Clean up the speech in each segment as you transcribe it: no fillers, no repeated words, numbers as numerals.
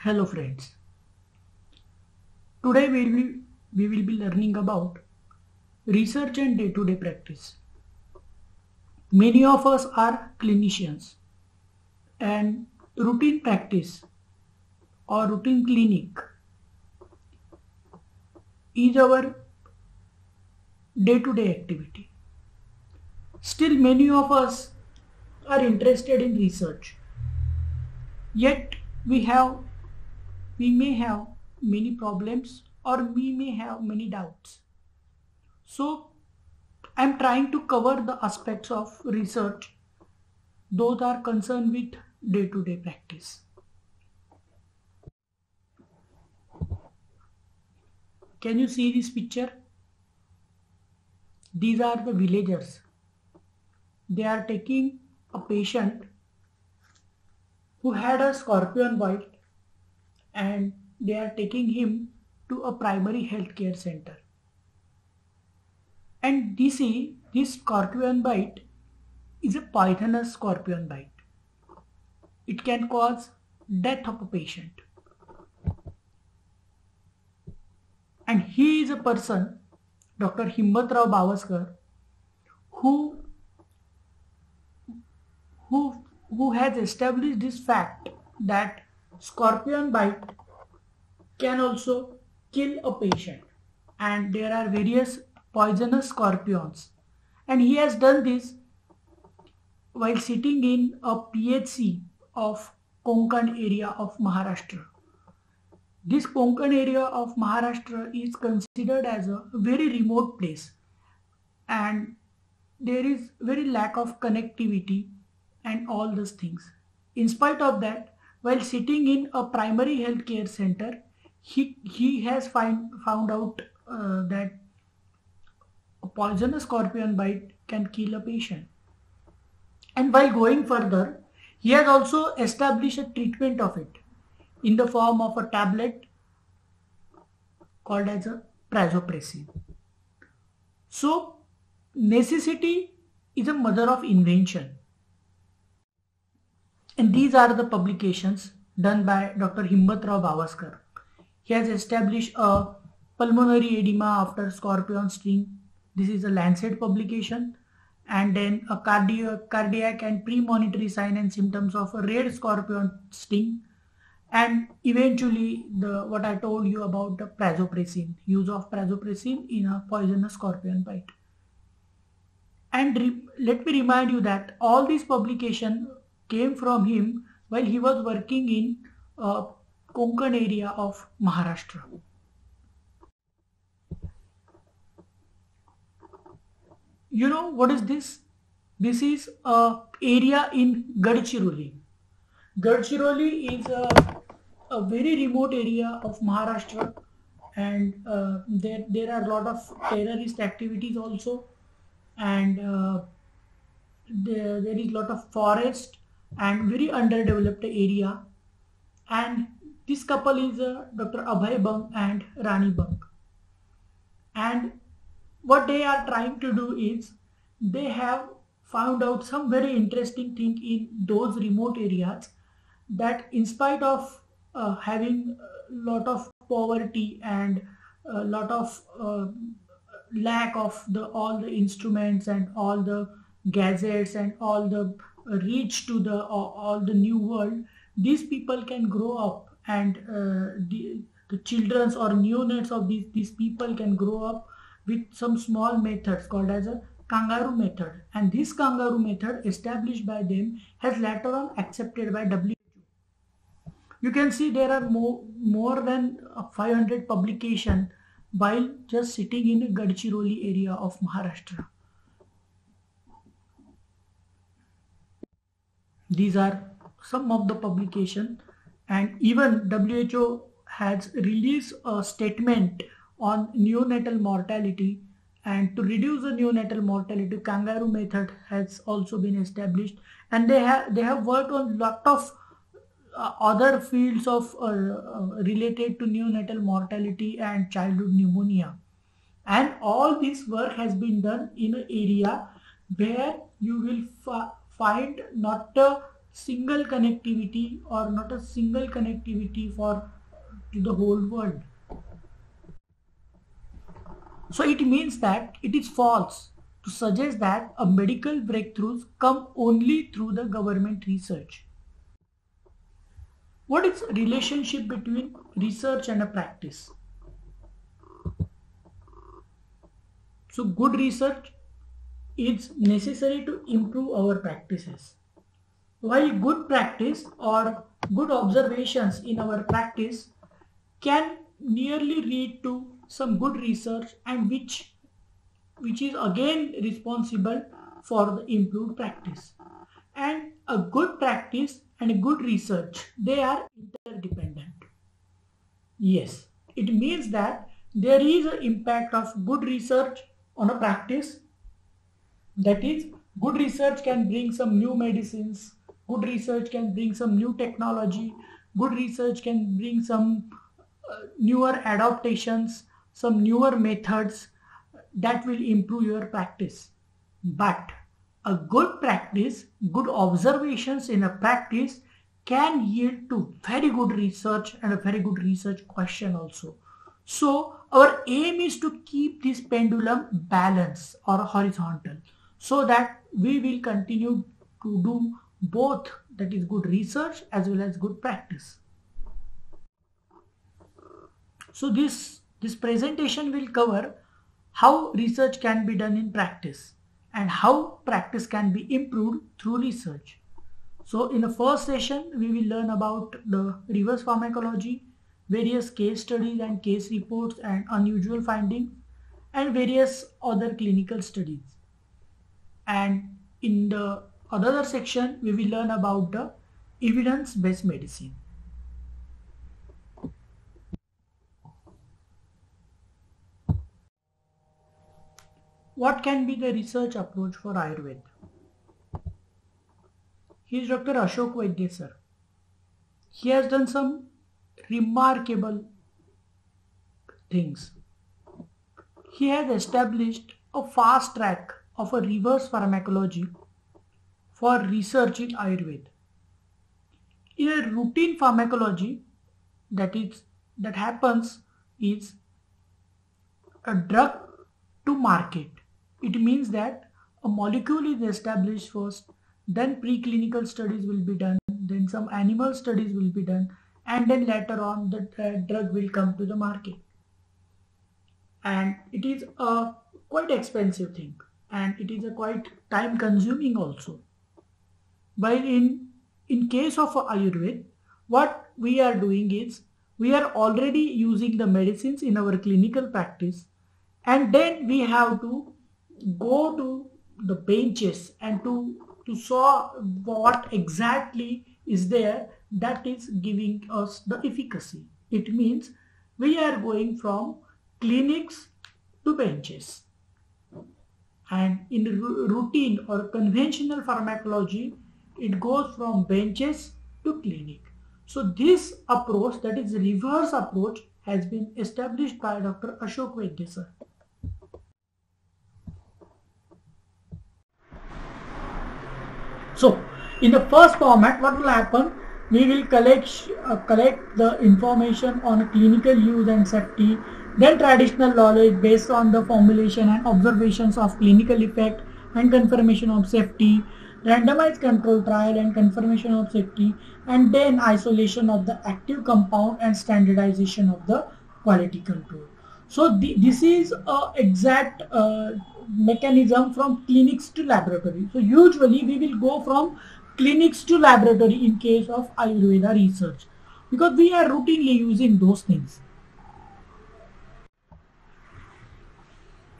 Hello friends. Today we will be learning about research and day-to-day practice. Many of us are clinicians and routine practice or routine clinic is our day-to-day activity. Still many of us are interested in research. Yet we may have many problems or we may have many doubts. So I'm trying to cover the aspects of research those are concerned with day-to-day practice. Can you see this picture? These are the villagers. They are taking a patient who had a scorpion bite and they are taking him to a primary healthcare center. And this scorpion bite is a poisonous scorpion bite. It can cause death of a patient. And he is a person, Dr. Himmatrao Bavaskar, who has established this fact that scorpion bite can also kill a patient, and there are various poisonous scorpions, and he has done this while sitting in a PHC of Konkan area of Maharashtra. This Konkan area of Maharashtra is considered as a very remote place, and there is very lack of connectivity and all those things. In spite of that, while sitting in a primary healthcare center, he has found out that a poisonous scorpion bite can kill a patient. And while going further, he has also established a treatment of it in the form of a tablet called as a prazopressine. So, necessity is a mother of invention. And these are the publications done by Dr. Himmatrao Bavaskar. He has established a pulmonary edema after scorpion sting. This is a Lancet publication. And then a cardiac and premonitory sign and symptoms of a red scorpion sting. And eventually what I told you about the prazopressine, use of prazopressine in a poisonous scorpion bite. And let me remind you that all these publications came from him while he was working in Konkan area of Maharashtra. You know what is this? This is a area in Gadchiroli. Gadchiroli is a very remote area of Maharashtra, and there are a lot of terrorist activities also, and there is a lot of forest and very underdeveloped area. And this couple is Dr. Abhay Bang and Rani Bang. And what they are trying to do is they have found out some very interesting thing in those remote areas, that in spite of having a lot of poverty and a lot of lack of all the instruments and all the gadgets and all the reach to all the new world, these people can grow up, and the children's or neonates of these people can grow up with some small methods called as a kangaroo method. And this kangaroo method established by them has later on accepted by WHO. You can see there are more than 500 publications while just sitting in a Gadchiroli area of Maharashtra. These are some of the publications, and even WHO has released a statement on neonatal mortality, and to reduce the neonatal mortality, kangaroo method has also been established, and they have worked on lot of other fields of related to neonatal mortality and childhood pneumonia. And all this work has been done in an area where you will find not a single connectivity or not a single connectivity for to the whole world. So it means that it is false to suggest that a medical breakthroughs come only through the government research. What is relationship between research and a practice? So good research is necessary to improve our practices. While good practice or good observations in our practice can nearly lead to some good research and which is again responsible for the improved practice. And a good practice and a good research, they are interdependent. Yes, it means that there is an impact of good research on a practice. That is, good research can bring some new medicines, good research can bring some new technology, good research can bring some newer adaptations, some newer methods that will improve your practice. But a good practice, good observations in a practice can yield to very good research and a very good research question also. So our aim is to keep this pendulum balanced or horizontal so that we will continue to do both, that is good research as well as good practice. So this presentation will cover how research can be done in practice and how practice can be improved through research. So in the first session, we will learn about the reverse pharmacology, various case studies and case reports and unusual findings, and various other clinical studies. And in the other section, we will learn about the evidence-based medicine. What can be the research approach for Ayurveda? He is Dr. Ashok Vaidya sir. He has done some remarkable things. He has established a fast track of a reverse pharmacology for research in Ayurveda. In a routine pharmacology, that happens is a drug to market. It means that a molecule is established first, then preclinical studies will be done, then some animal studies will be done, and then later on the drug will come to the market. And it is a quite expensive thing and it is a quite time consuming also. While in case of Ayurveda, what we are doing is we are already using the medicines in our clinical practice, and then we have to go to the benches and to saw what exactly is there that is giving us the efficacy. It means we are going from clinics to benches. And in routine or conventional pharmacology, it goes from benches to clinic. So this approach, that is reverse approach, has been established by Dr. Ashok Vaidya sir. So in the first format, what will happen? We will collect the information on clinical use and safety, then traditional knowledge based on the formulation and observations of clinical effect and confirmation of safety, randomized control trial and confirmation of safety, and then isolation of the active compound and standardization of the quality control. So this is a exact mechanism from clinics to laboratory. So usually we will go from clinics to laboratory in case of Ayurveda research because we are routinely using those things.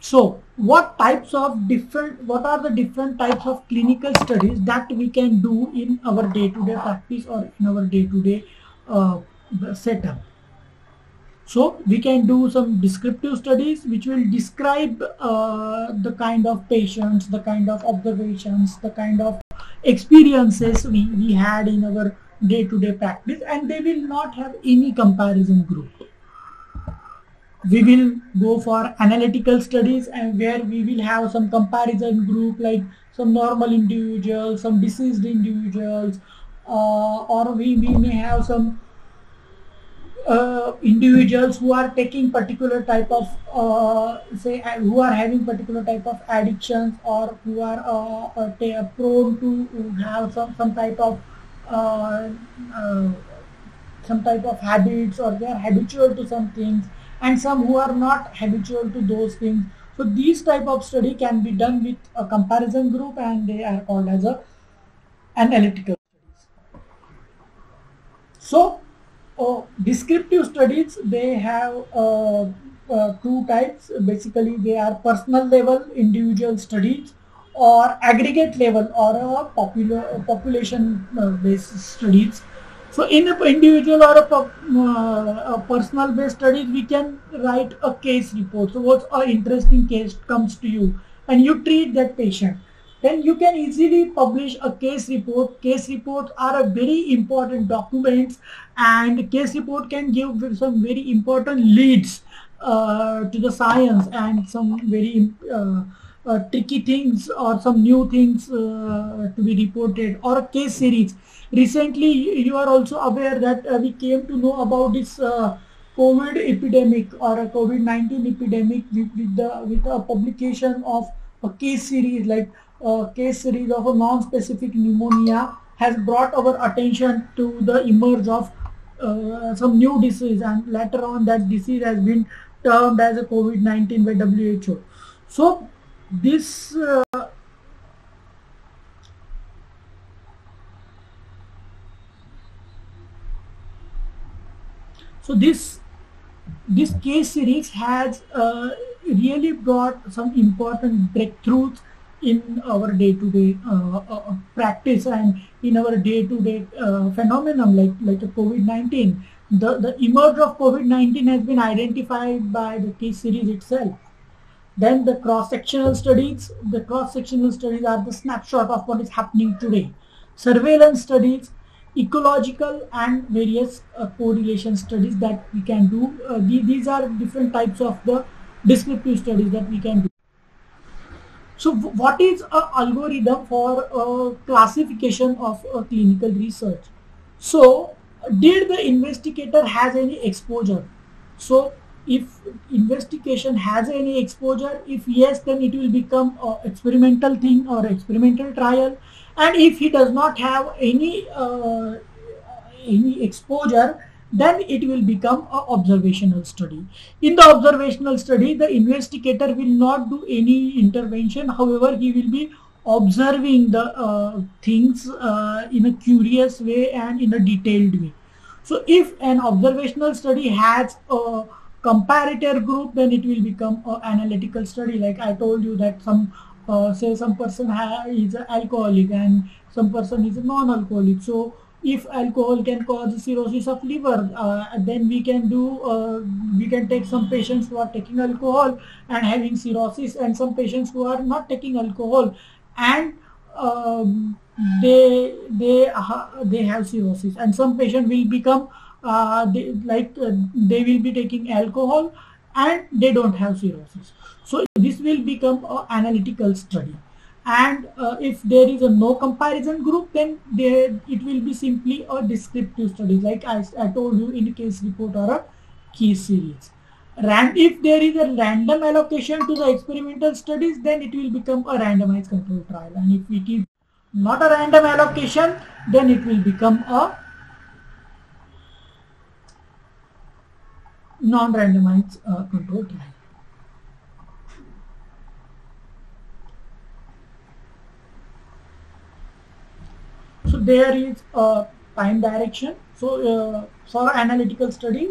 So what are the different types of clinical studies that we can do in our day-to-day practice or in our day-to-day setup? So we can do some descriptive studies which will describe the kind of patients, the kind of observations, the kind of experiences we had in our day-to-day practice, and they will not have any comparison group. We will go for analytical studies and where we will have some comparison group like some normal individuals, some diseased individuals, or we may have some individuals who are taking particular type of say who are having particular type of addictions, or who are prone to have some type of uh, uh, some type of habits, or they are habitual to some things, and some who are not habitual to those things. So these type of study can be done with a comparison group, and they are called as a analytical studies. So descriptive studies, they have two types. Basically, they are personal level individual studies, or aggregate level, or population based studies. So in a individual or a personal based studies, we can write a case report. So what's an interesting case comes to you, and you treat that patient, then you can easily publish a case report. Case reports are a very important documents, and case report can give some very important leads to the science, and some very tricky things, or some new things to be reported, or a case series. Recently, you are also aware that we came to know about this COVID epidemic, or a COVID-19 epidemic, with a publication of a case series, like a case series of a non-specific pneumonia has brought our attention to the emerge of some new disease, and later on that disease has been termed as a COVID-19 by WHO. So this so this case series has really brought some important breakthroughs in our day-to-day practice, and in our day-to-day phenomenon, like the COVID-19. The emerge of COVID-19 has been identified by the case series itself. Then the cross-sectional studies. The cross-sectional studies are the snapshot of what is happening today. Surveillance studies, ecological and various correlation studies that we can do. These are different types of the descriptive studies that we can do. So what is an algorithm for classification of clinical research? So did the investigator has any exposure? So if investigation has any exposure, if yes, then it will become experimental thing or experimental trial. And if he does not have any exposure, then it will become an observational study. In the observational study, the investigator will not do any intervention. However, he will be observing the things in a curious way and in a detailed way. So if an observational study has a comparator group, then it will become an analytical study. Like I told you that say some person is an alcoholic, and some person is a non-alcoholic. So if alcohol can cause cirrhosis of liver, then we can take some patients who are taking alcohol and having cirrhosis, and some patients who are not taking alcohol, and they have cirrhosis, and some patient will become they will be taking alcohol and they don't have cirrhosis. So this will become an analytical study. And if there is a no comparison group, then it will be simply a descriptive study, like I told you, in a case report or a case series. If there is a random allocation to the experimental studies, then it will become a randomized control trial. And if it is not a random allocation, then it will become a non-randomized control trial. So there is a time direction. So for analytical study,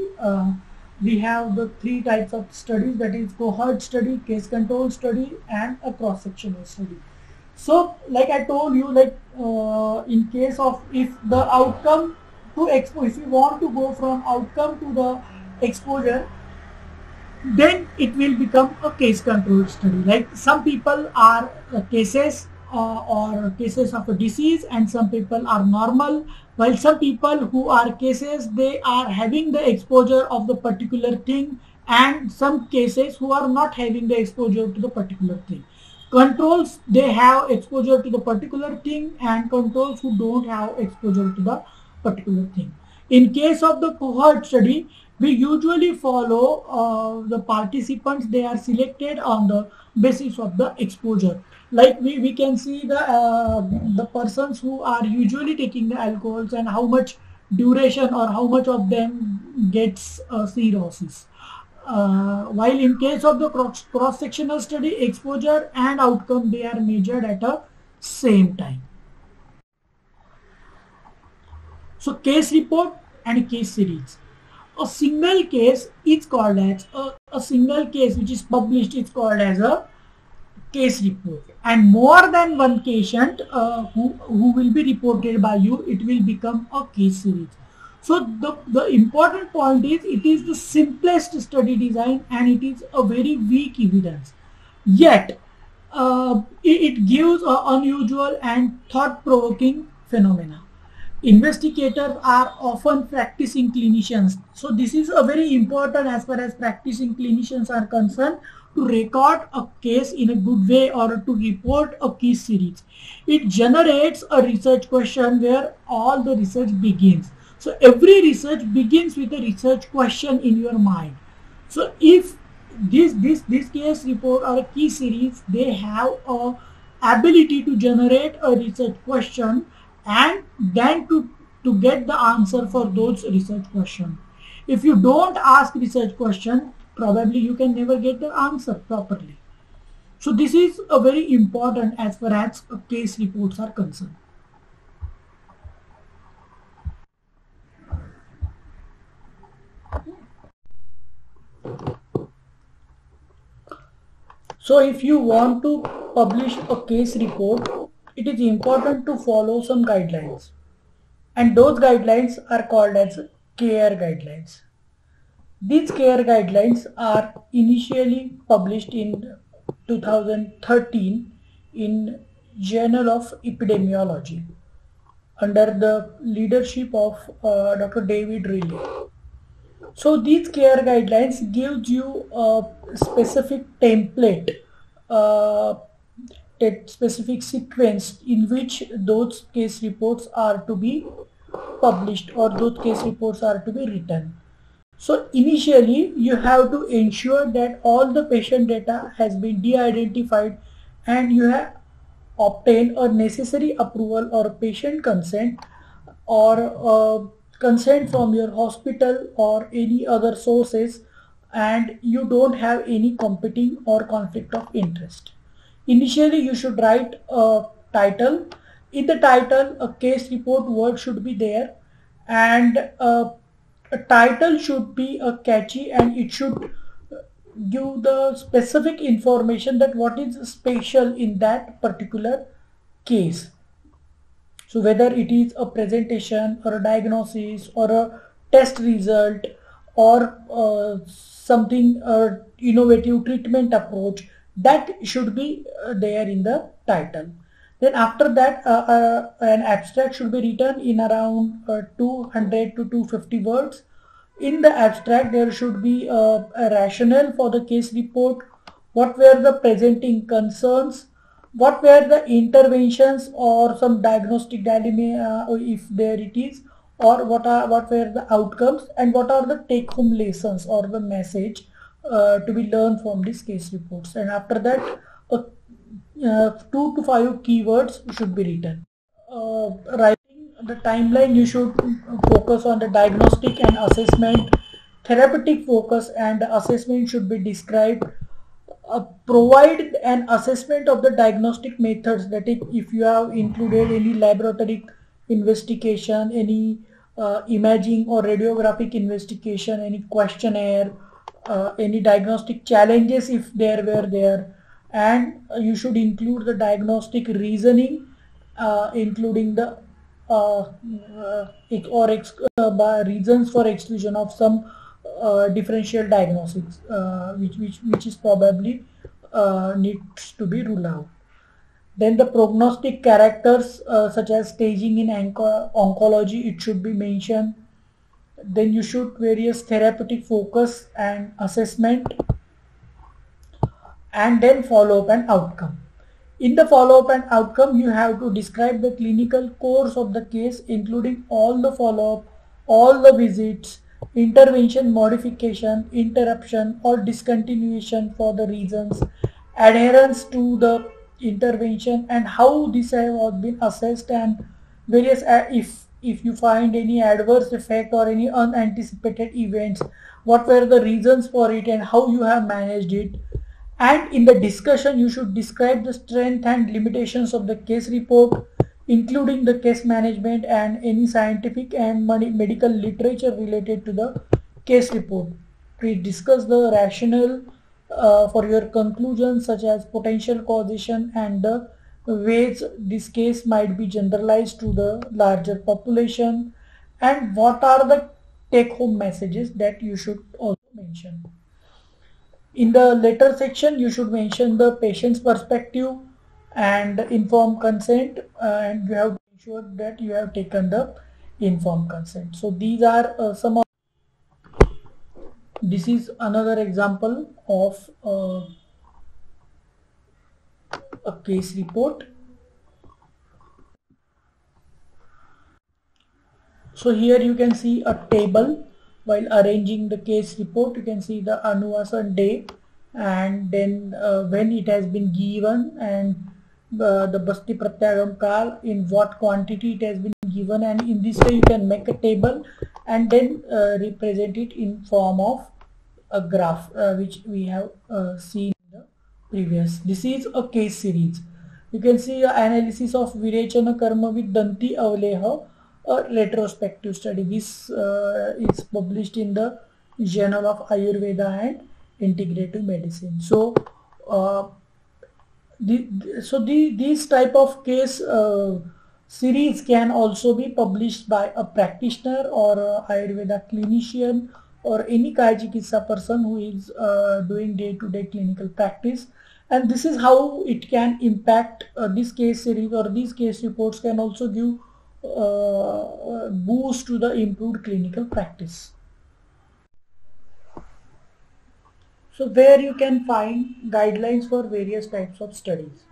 we have the three types of studies, that is cohort study, case control study, and a cross-sectional study. So like I told you, like in case of if the outcome to if you want to go from outcome to the exposure, then it will become a case control study. Like some people are cases or cases of a disease, and some people are normal, while some people who are cases, they are having the exposure of the particular thing, and some cases who are not having the exposure to the particular thing. Controls, they have exposure to the particular thing, and controls who don't have exposure to the particular thing. In case of the cohort study, we usually follow the participants. They are selected on the basis of the exposure. Like we can see the persons who are usually taking the alcohols and how much duration or how much of them gets cirrhosis. While in case of the cross-sectional study, exposure and outcome, they are measured at a same time. So case report and case series. A single case is called as a single case which is published is called as a case report, and more than one patient who will be reported by you, it will become a case series. So the important point is it is the simplest study design and it is a very weak evidence, yet it gives an unusual and thought-provoking phenomena. Investigators are often practicing clinicians. So this is a very important as far as practicing clinicians are concerned, to record a case in a good way or to report a case series. It generates a research question where all the research begins. So every research begins with a research question in your mind. So if this case report or a key series, they have a ability to generate a research question and then to get the answer for those research questions. If you don't ask research question, probably you can never get the answer properly. So this is a very important as far as case reports are concerned. So if you want to publish a case report, it is important to follow some guidelines. And those guidelines are called as CARE guidelines. These CARE guidelines are initially published in 2013 in Journal of Epidemiology under the leadership of Dr. David Riley. So these CARE guidelines gives you a specific template, a specific sequence in which those case reports are to be published or those case reports are to be written. So initially you have to ensure that all the patient data has been de-identified and you have obtained a necessary approval or patient consent or consent from your hospital or any other sources, and you don't have any competing or conflict of interest. Initially you should write a title. In the title, a case report word should be there, and a title should be catchy and it should give the specific information that what is special in that particular case. So whether it is a presentation or a diagnosis or a test result or something innovative treatment approach, that should be there in the title. Then after that an abstract should be written in around 200 to 250 words. In the abstract there should be a rationale for the case report, what were the presenting concerns, what were the interventions or some diagnostic dilemma if there it is, or what were the outcomes, and what are the take home lessons or the message to be learned from these case reports. And after that 2 to 5 keywords should be written. Writing the timeline, you should focus on the diagnostic and assessment. Therapeutic focus and assessment should be described. Provide an assessment of the diagnostic methods, that is, if you have included any laboratory investigation, any imaging or radiographic investigation, any questionnaire, any diagnostic challenges if there were there, and you should include the diagnostic reasoning, including the reasons for exclusion of some differential diagnosis, which is probably needs to be ruled out. Then the prognostic characters such as staging in oncology, it should be mentioned. Then you should various therapeutic focus and assessment, and then follow up and outcome. In the follow-up and outcome, you have to describe the clinical course of the case, including all the follow-up, all the visits, intervention, modification, interruption or discontinuation for the reasons, adherence to the intervention and how this have been assessed, and various if you find any adverse effect or any unanticipated events, what were the reasons for it and how you have managed it. And in the discussion, you should describe the strength and limitations of the case report, including the case management and any scientific and medical literature related to the case report. Please discuss the rationale for your conclusions, such as potential causation and the ways this case might be generalized to the larger population, and what are the take-home messages that you should also mention. In the letter section, you should mention the patient's perspective and informed consent, and you have to ensure that you have taken the informed consent. So these are some of. This is another example of a case report. So here you can see a table. While arranging the case report, you can see the Anuvasan date and then when it has been given, and the Basti Pratyagam Kal, in what quantity it has been given, and in this way you can make a table and then represent it in form of a graph, which we have seen in the previous. This is a case series. You can see analysis of Virechana Karma with Danti Avleha, a retrospective study. This is published in the Journal of Ayurveda and Integrative Medicine. So, these type of case series can also be published by a practitioner or a Ayurveda clinician or any Kaya Chikitsa person who is doing day-to-day clinical practice. And this is how it can impact this case series, or these case reports can also give boost to the improved clinical practice. So where you can find guidelines for various types of studies.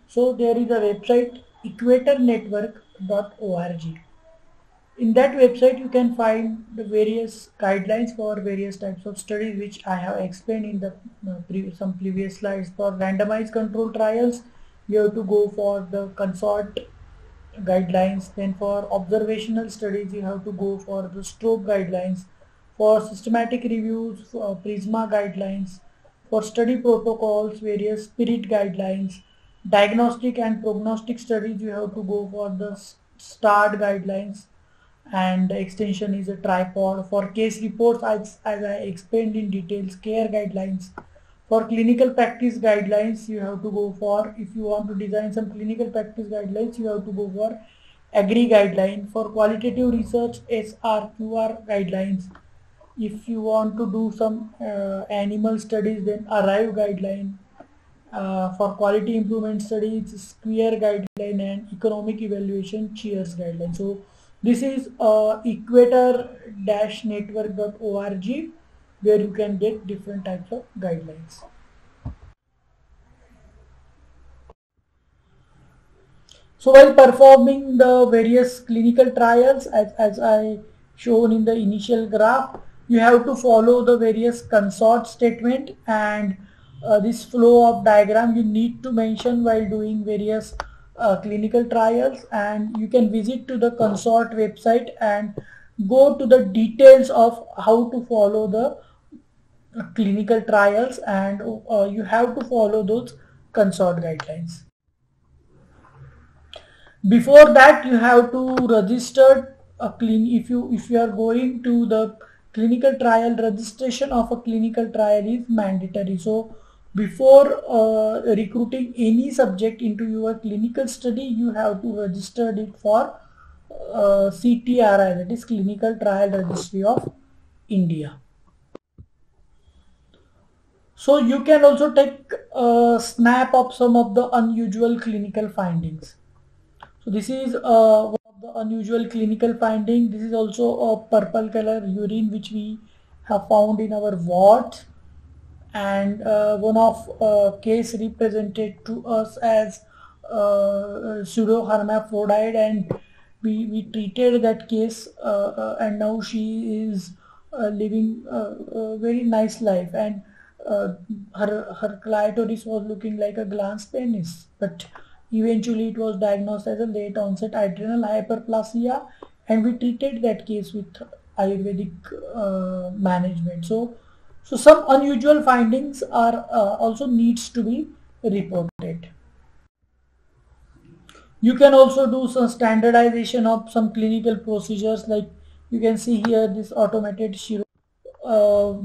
So there is a website, equatornetwork.org. In that website you can find the various guidelines for various types of studies, which I have explained in the some previous slides. For randomized control trials, you have to go for the consort guidelines. Then for observational studies, you have to go for the stroke guidelines. For systematic reviews, for PRISMA guidelines. For study protocols, various SPIRIT guidelines. Diagnostic and prognostic studies, you have to go for the START guidelines, and the extension is a tripod. For case reports, as I explained in details, CARE guidelines. For clinical practice guidelines, you have to go for, if you want to design some clinical practice guidelines, you have to go for AGRI guideline. For qualitative research, SRQR guidelines. If you want to do some animal studies, then ARRIVE guideline. For quality improvement studies, SQUARE guideline, and economic evaluation, CHEERS guideline. So this is equator-network.org, where you can get different types of guidelines. So while performing the various clinical trials, as I shown in the initial graph, you have to follow the various consort statement, and this flow of diagram you need to mention while doing various clinical trials. And you can visit to the consort website and go to the details of how to follow the clinical trials, and you have to follow those consort guidelines. Before that, you have to register a if you are going to the clinical trial, registration of a clinical trial is mandatory. So before recruiting any subject into your clinical study, you have to register it for CTRI, that is Clinical Trial Registry of India. So you can also take a snap of some of the unusual clinical findings. So this is one of the unusual clinical finding. This is also a purple color urine which we have found in our wards. and one of case represented to us as pseudo hermaphrodite, and we treated that case, and now she is living a very nice life, and her clitoris was looking like a glans penis, but eventually it was diagnosed as a late onset adrenal hyperplasia, and we treated that case with Ayurvedic management. So some unusual findings are also needs to be reported. You can also do some standardization of some clinical procedures, like you can see here this automated Shiro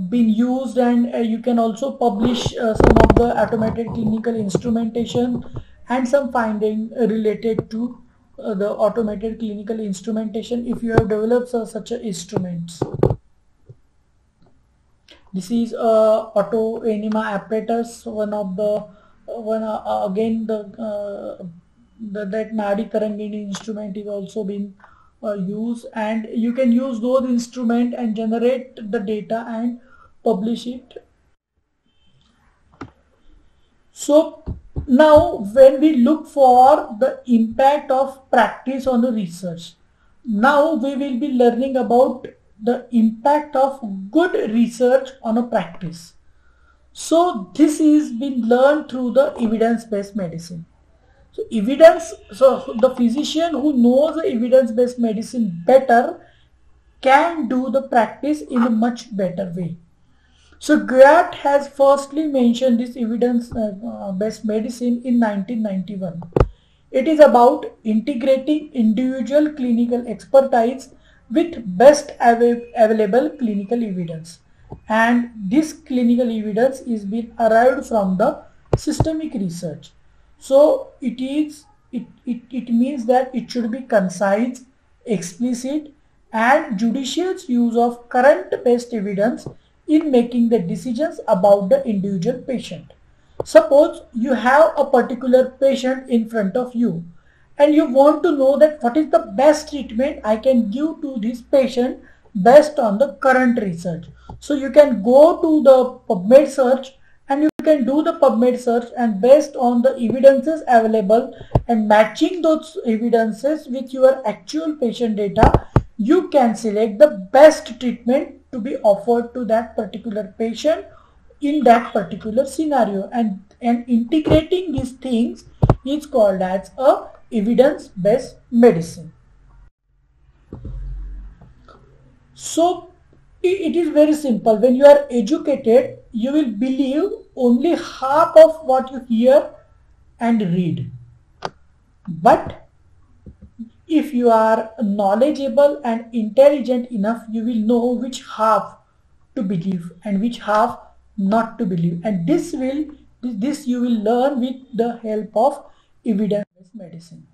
been used, and you can also publish some of the automated clinical instrumentation and some finding related to the automated clinical instrumentation if you have developed such a instruments. This is auto enema apparatus, one of the again that Nadi Tarangini instrument is also being used, and you can use those instrument and generate the data and publish it. So now when we look for the impact of practice on the research, now we will be learning about the impact of good research on a practice. So this is been learned through the evidence-based medicine. So the physician who knows the evidence-based medicine better can do the practice in a much better way. So Goethe has firstly mentioned this evidence-based medicine in 1991. It is about integrating individual clinical expertise with best available clinical evidence, and this clinical evidence is being arrived from the systemic research. So it means that it should be concise, explicit, and judicious use of current based evidence in making the decisions about the individual patient. Suppose you have a particular patient in front of you and you want to know that what is the best treatment I can give to this patient based on the current research. So you can go to the PubMed search and you can do the PubMed search, and based on the evidences available and matching those evidences with your actual patient data, you can select the best treatment to be offered to that particular patient in that particular scenario, and integrating these things is called as a evidence-based medicine. So it is very simple. When you are educated, you will believe only half of what you hear and read. But if you are knowledgeable and intelligent enough, you will know which half to believe and which half not to believe, and this you will learn with the help of evidence-based medicine.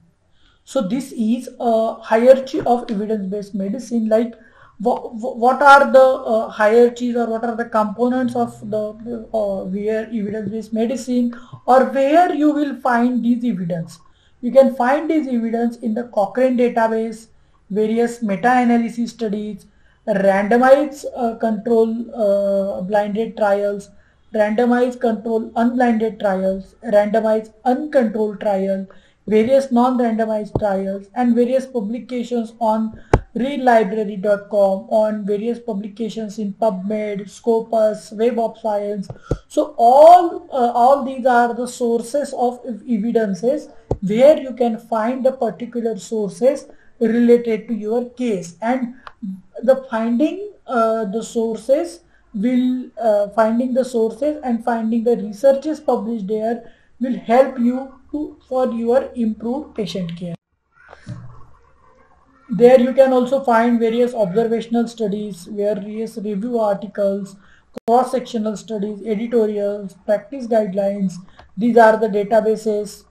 So this is a hierarchy of evidence-based medicine. Like what are the hierarchies, or what are the components of the where evidence-based medicine, or where you will find these evidence? You can find this evidence in the Cochrane database, various meta-analysis studies, randomized control blinded trials, randomized control unblinded trials, randomized uncontrolled trial, various non-randomized trials, and various publications on readlibrary.com, on various publications in PubMed, Scopus, Web of Science. So all these are the sources of evidences where you can find the particular sources related to your case, and the finding the sources and finding the researches published there will help you for your improved patient care. There you can also find various observational studies, various review articles, cross-sectional studies, editorials, practice guidelines. These are the databases,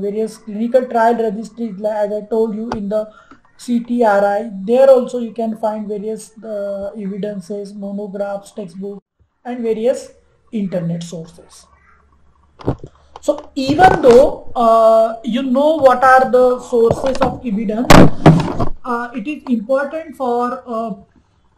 various clinical trial registries, as I told you in the CTRI. There also you can find various evidences, monographs, textbooks, and various internet sources. So even though you know what are the sources of evidence, it is important for a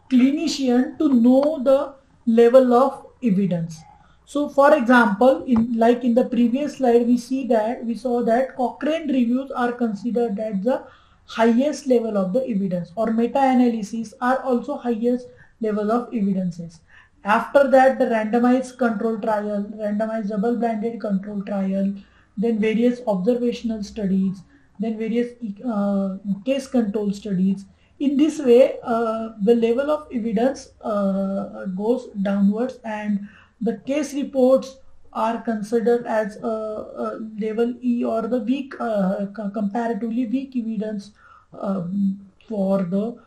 clinician to know the level of evidence. So for example, in the previous slide, we saw that Cochrane reviews are considered as the highest level of the evidence, or meta-analysis are also highest level of evidences. After that, the randomized control trial, randomized double-blinded control trial, then various observational studies, then various case control studies. In this way, the level of evidence goes downwards, and the case reports are considered as level E, or the weak, comparatively weak evidence for the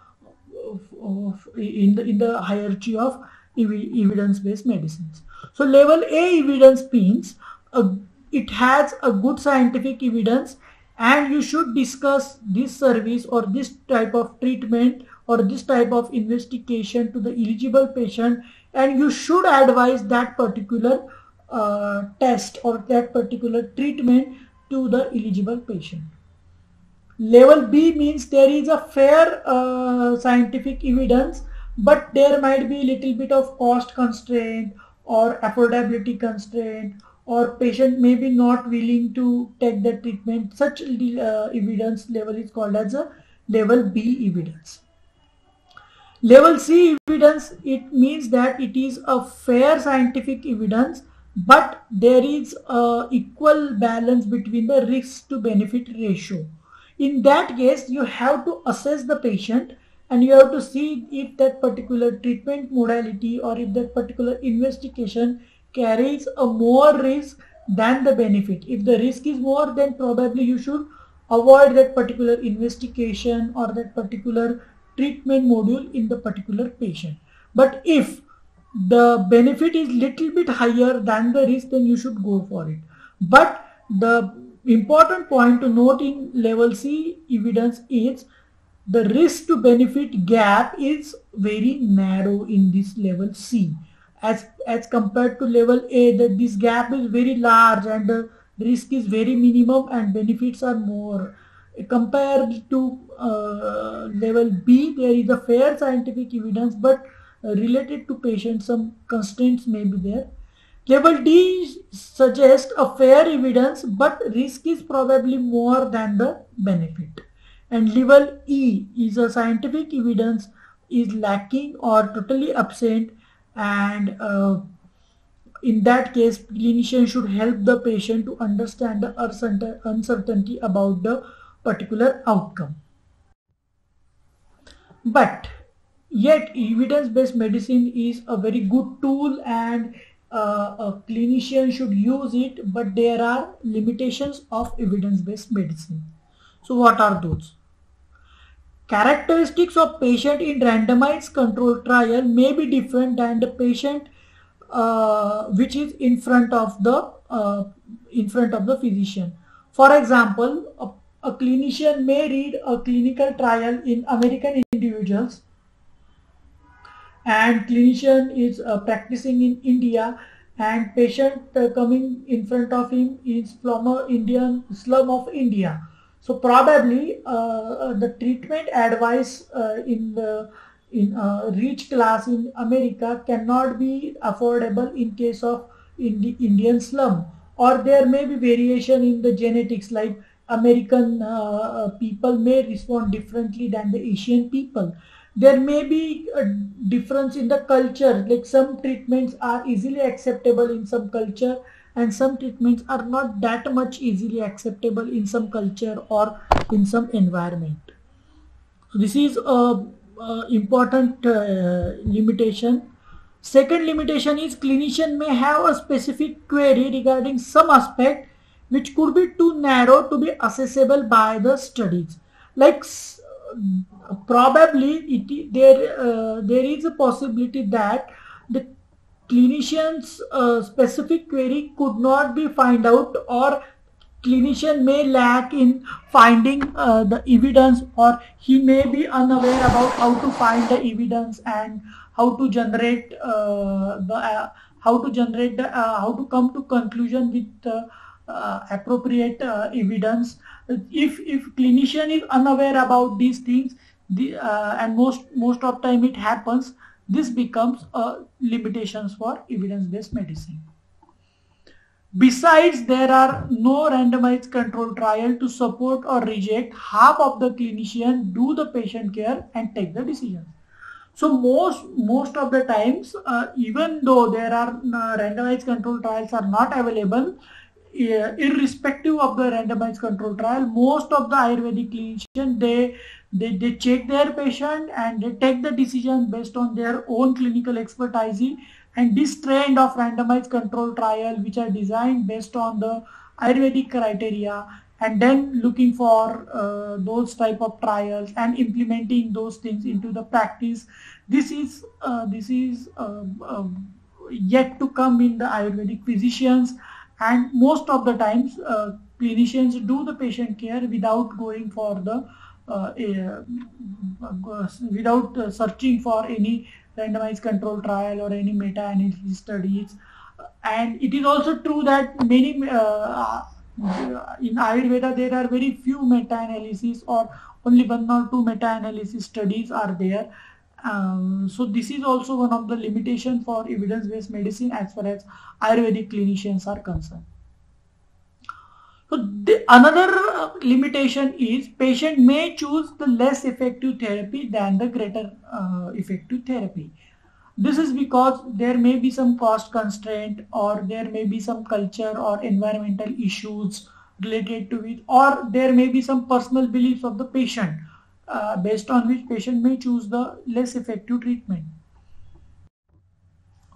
in the hierarchy of evidence-based medicines. So level A evidence means it has a good scientific evidence, and you should discuss this service or this type of treatment or this type of investigation to the eligible patient, and you should advise that particular test or that particular treatment to the eligible patient. Level B means there is a fair scientific evidence, but there might be a little bit of cost constraint or affordability constraint, or patient may be not willing to take the treatment. Such evidence level is called as a level B evidence. Level C evidence, it means that it is a fair scientific evidence, but there is a equal balance between the risk to benefit ratio. In that case, you have to assess the patient, and you have to see if that particular treatment modality or if that particular investigation carries a more risk than the benefit. If the risk is more, then probably you should avoid that particular investigation or that particular treatment module in the particular patient. But if the benefit is little bit higher than the risk, then you should go for it. But the important point to note in level C evidence is the risk to benefit gap is very narrow in this level C, as compared to level A, that this gap is very large and the risk is very minimum and benefits are more. Compared to level B, there is a fair scientific evidence, but related to patient, some constraints may be there. Level D suggests a fair evidence, but risk is probably more than the benefit. And level E is a scientific evidence is lacking or totally absent, and in that case, clinician should help the patient to understand the uncertainty about the particular outcome. But yet, evidence-based medicine is a very good tool, and a clinician should use it, but there are limitations of evidence-based medicine. So what are those? Characteristics of patient in randomized control trial may be different than the patient which is in front of the physician. For example, a clinician may read a clinical trial in American individuals, and clinician is practicing in India, and patient coming in front of him is from a Indian slum of India. So probably the treatment advice in rich class in America cannot be affordable in case of Indian slum, or there may be variation in the genetics, like American people may respond differently than the Asian people. There may be a difference in the culture, like some treatments are easily acceptable in some culture and some treatments are not that much easily acceptable in some culture or in some environment. So this is a important limitation. Second limitation is clinician may have a specific query regarding some aspect which could be too narrow to be accessible by the studies. Like probably there is a possibility that the clinician's specific query could not be find out, or clinician may lack in finding the evidence, or he may be unaware about how to find the evidence and how to generate how to come to conclusion with appropriate evidence. If clinician is unaware about these things, and most of time it happens, this becomes limitations for evidence-based medicine. Besides, there are no randomized control trial to support or reject. Half of the clinician do the patient care and take the decision. So most of the times, even though there are randomized control trials are not available, irrespective of the randomized control trial, most of the Ayurvedic clinician they check their patient and they take the decision based on their own clinical expertise. And this trend of randomized control trial, which are designed based on the Ayurvedic criteria, and then looking for those type of trials and implementing those things into the practice, this is yet to come in the Ayurvedic physicians. And most of the times clinicians do the patient care without going for the without searching for any randomized control trial or any meta-analysis studies. And it is also true that many in Ayurveda there are very few meta-analysis, or only one or two meta-analysis studies are there. So this is also one of the limitation for evidence-based medicine as far as Ayurvedic clinicians are concerned. So another limitation is patient may choose the less effective therapy than the greater effective therapy. This is because there may be some cost constraint, or there may be some culture or environmental issues related to it, or there may be some personal beliefs of the patient based on which patient may choose the less effective treatment.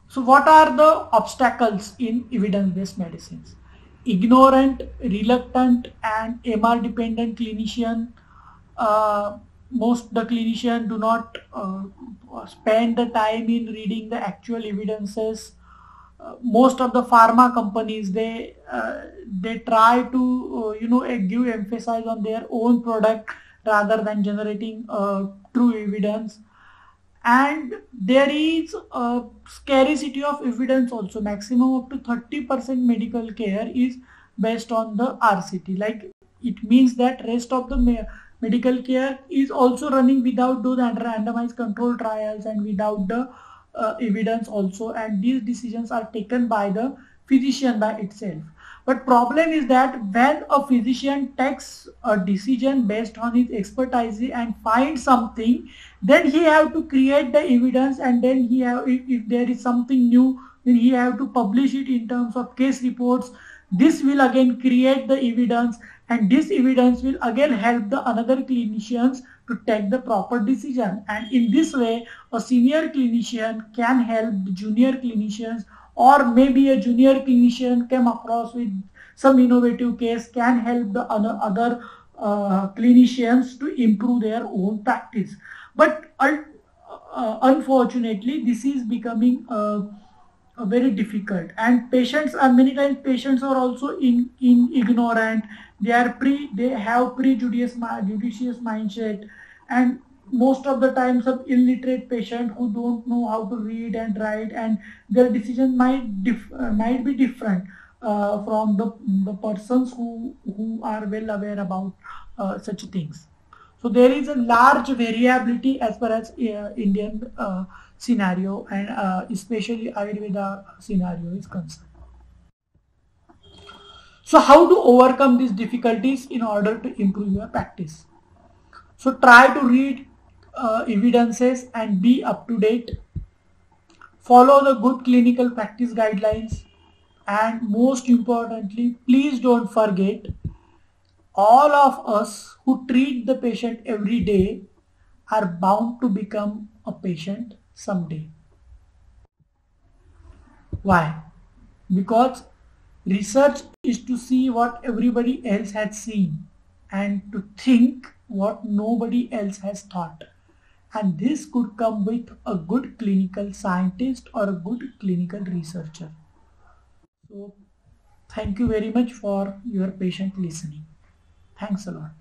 So what are the obstacles in evidence-based medicines? Ignorant, reluctant, and MR dependent clinician. Most the clinician do not spend the time in reading the actual evidences. Most of the pharma companies they try to give emphasis on their own product rather than generating true evidence. And there is a scarcity of evidence also. Maximum up to 30% medical care is based on the RCT. Like, it means that rest of the medical care is also running without those randomized control trials and without the evidence also, and these decisions are taken by the physician by itself. But problem is that when a physician takes a decision based on his expertise and finds something, then he have to create the evidence, and then he have, if there is something new, then he have to publish it in terms of case reports. This will again create the evidence, and this evidence will again help the another clinicians to take the proper decision. And in this way, a senior clinician can help the junior clinicians, or maybe a junior clinician came across with some innovative case, can help the other clinicians to improve their own practice. But unfortunately, this is becoming very difficult, and patients are many times patients are also in ignorant. They have judicious mindset, and most of the time some illiterate patient who don't know how to read and write, and their decision might be different from the persons who are well aware about such things. So there is a large variability as far as Indian scenario, and especially Ayurveda scenario is concerned. So how to overcome these difficulties in order to improve your practice? So try to read evidences and be up to date. Follow the good clinical practice guidelines, and most importantly, please don't forget, all of us who treat the patient every day are bound to become a patient someday. Why? Because research is to see what everybody else has seen and to think what nobody else has thought. And this could come with a good clinical scientist or a good clinical researcher. So thank you very much for your patient listening. Thanks a lot.